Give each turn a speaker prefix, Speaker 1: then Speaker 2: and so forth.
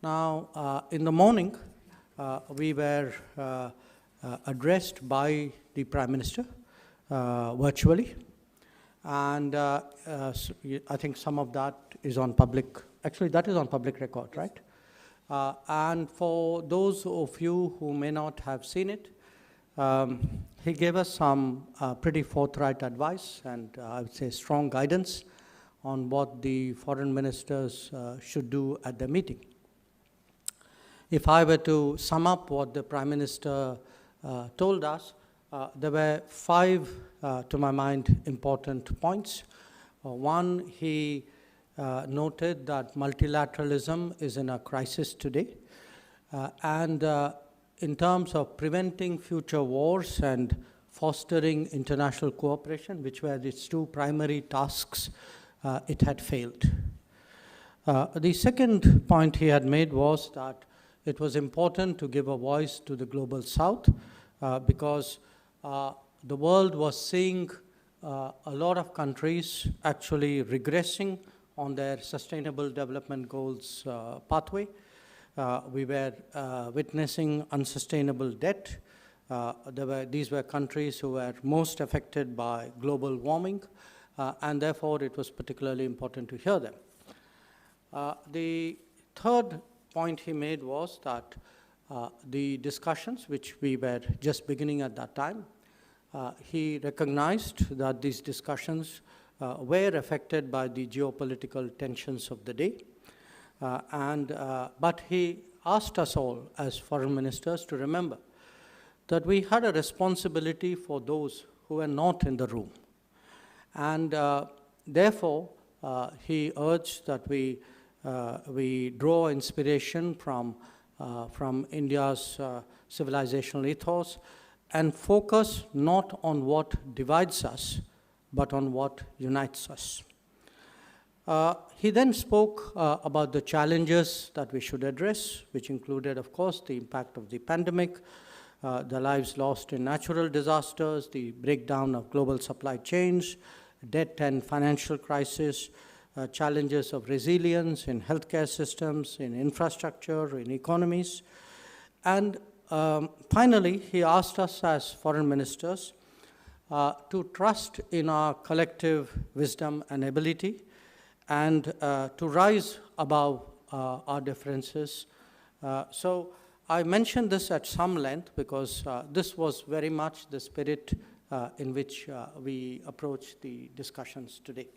Speaker 1: Now, in the morning, we were addressed by the Prime Minister virtually, and I think some of that is on public, actually that is on public record, right? And for those of you who may not have seen it, he gave us some pretty forthright advice and I would say strong guidance on what the foreign ministers should do at the meeting. If I were to sum up what the Prime Minister told us, there were five, to my mind, important points. One, he noted that multilateralism is in a crisis today, and in terms of preventing future wars and fostering international cooperation, which were its two primary tasks, it had failed. The second point he had made was that it was important to give a voice to the global south because the world was seeing a lot of countries actually regressing on their sustainable development goals pathway. We were witnessing unsustainable debt. These were countries who were most affected by global warming, and therefore it was particularly important to hear them. The third point he made was that the discussions, which we were just beginning at that time, he recognized that these discussions were affected by the geopolitical tensions of the day. But he asked us all as foreign ministers to remember that we had a responsibility for those who were not in the room. And therefore, he urged that we draw inspiration from India's civilizational ethos and focus not on what divides us, but on what unites us. He then spoke about the challenges that we should address, which included, of course, the impact of the pandemic, the lives lost in natural disasters, the breakdown of global supply chains, debt and financial crisis, challenges of resilience in healthcare systems, in infrastructure, in economies. And finally, he asked us as foreign ministers to trust in our collective wisdom and ability and to rise above our differences. So I mentioned this at some length because this was very much the spirit in which we approached the discussions today.